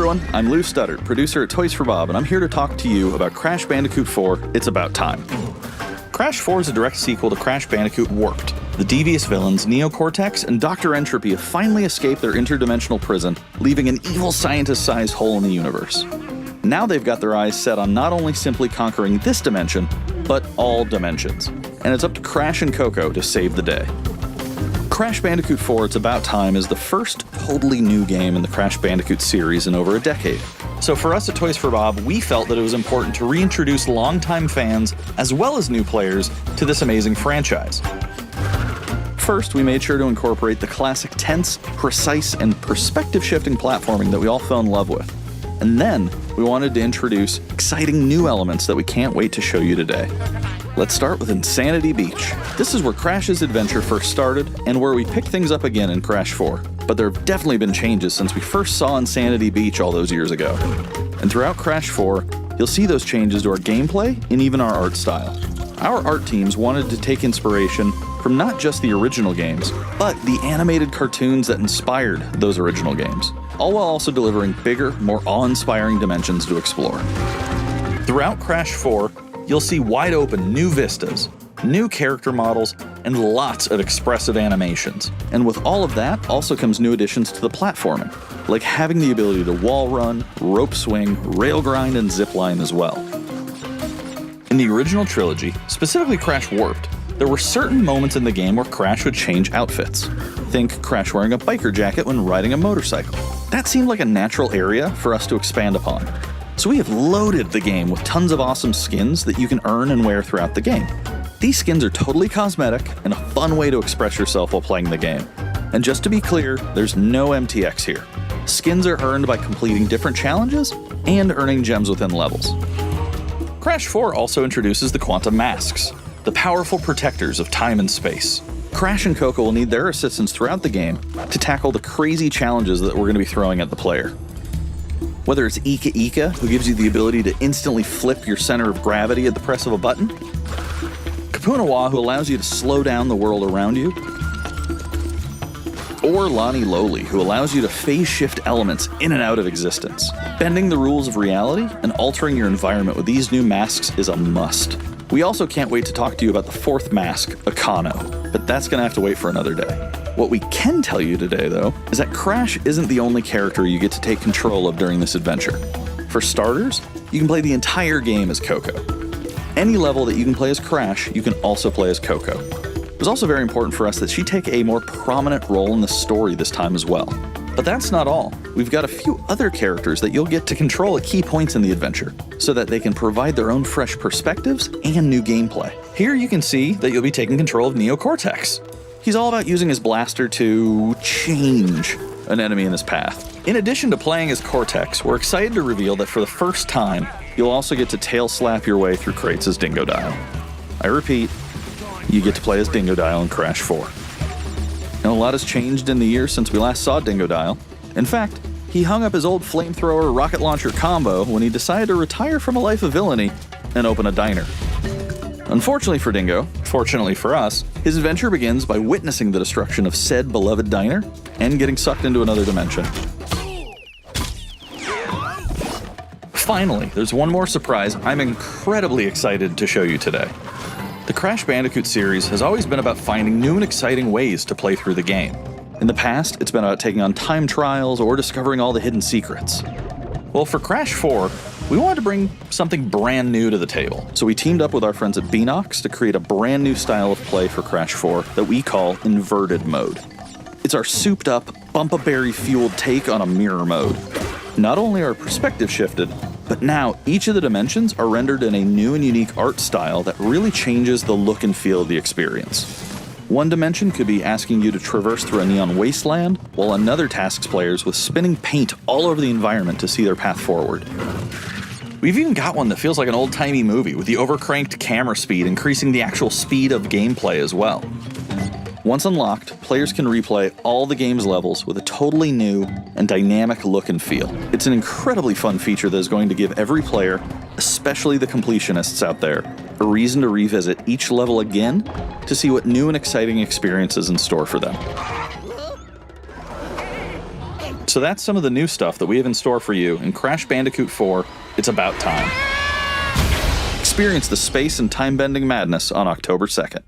everyone, I'm Lou Studdard, producer at Toys for Bob, and I'm here to talk to you about Crash Bandicoot 4, It's About Time. Crash 4 is a direct sequel to Crash Bandicoot Warped. The devious villains, Neo Cortex and Dr. Entropy, have finally escaped their interdimensional prison, leaving an evil scientist-sized hole in the universe. Now they've got their eyes set on not only simply conquering this dimension, but all dimensions. And it's up to Crash and Coco to save the day. Crash Bandicoot 4 It's About Time is the first totally new game in the Crash Bandicoot series in over a decade. So for us at Toys for Bob, we felt that it was important to reintroduce longtime fans, as well as new players, to this amazing franchise. First, we made sure to incorporate the classic tense, precise, and perspective-shifting platforming that we all fell in love with. And then, we wanted to introduce exciting new elements that we can't wait to show you today. Let's start with Insanity Beach. This is where Crash's adventure first started, and where we pick things up again in Crash 4. But there have definitely been changes since we first saw Insanity Beach all those years ago. And throughout Crash 4, you'll see those changes to our gameplay and even our art style. Our art teams wanted to take inspiration from not just the original games, but the animated cartoons that inspired those original games, all while also delivering bigger, more awe-inspiring dimensions to explore. Throughout Crash 4, you'll see wide-open new vistas, new character models, and lots of expressive animations. And with all of that also comes new additions to the platforming, like having the ability to wall run, rope swing, rail grind, and zipline as well. In the original trilogy, specifically Crash Warped, there were certain moments in the game where Crash would change outfits. Think Crash wearing a biker jacket when riding a motorcycle. That seemed like a natural area for us to expand upon. So we have loaded the game with tons of awesome skins that you can earn and wear throughout the game. These skins are totally cosmetic and a fun way to express yourself while playing the game. And just to be clear, there's no MTX here. Skins are earned by completing different challenges and earning gems within levels. Crash 4 also introduces the Quantum Masks, the powerful protectors of time and space. Crash and Coco will need their assistance throughout the game to tackle the crazy challenges that we're going to be throwing at the player. Whether it's Ika Ika, who gives you the ability to instantly flip your center of gravity at the press of a button, Kapunawa, who allows you to slow down the world around you, or Lani Loli, who allows you to phase shift elements in and out of existence. Bending the rules of reality and altering your environment with these new masks is a must. We also can't wait to talk to you about the fourth mask, Akano, but that's gonna have to wait for another day. What we can tell you today, though, is that Crash isn't the only character you get to take control of during this adventure. For starters, you can play the entire game as Coco. Any level that you can play as Crash, you can also play as Coco. It was also very important for us that she take a more prominent role in the story this time as well. But that's not all. We've got a few other characters that you'll get to control at key points in the adventure, so that they can provide their own fresh perspectives and new gameplay. Here you can see that you'll be taking control of Neo Cortex. He's all about using his blaster to change an enemy in his path. In addition to playing as Cortex, we're excited to reveal that for the first time, you'll also get to tail slap your way through crates as Dingodile. I repeat, you get to play as Dingodile in Crash 4. Now, a lot has changed in the years since we last saw Dingodile. In fact, he hung up his old flamethrower rocket launcher combo when he decided to retire from a life of villainy and open a diner. Unfortunately for Dingo, fortunately for us, his adventure begins by witnessing the destruction of said beloved diner and getting sucked into another dimension. Finally, there's one more surprise I'm incredibly excited to show you today. The Crash Bandicoot series has always been about finding new and exciting ways to play through the game. In the past, it's been about taking on time trials or discovering all the hidden secrets. Well, for Crash 4, we wanted to bring something brand new to the table, so we teamed up with our friends at Beanox to create a brand new style of play for Crash 4 that we call Inverted Mode. It's our souped-up, bumpa-berry-fueled take on a mirror mode. Not only are perspective shifted, but now each of the dimensions are rendered in a new and unique art style that really changes the look and feel of the experience. One dimension could be asking you to traverse through a neon wasteland, while another tasks players with spinning paint all over the environment to see their path forward. We've even got one that feels like an old-timey movie, with the overcranked camera speed increasing the actual speed of gameplay as well. Once unlocked, players can replay all the game's levels with a totally new and dynamic look and feel. It's an incredibly fun feature that is going to give every player, especially the completionists out there, a reason to revisit each level again to see what new and exciting experiences in store for them. So that's some of the new stuff that we have in store for you in Crash Bandicoot 4, It's About Time. Experience the space and time-bending madness on October 2nd.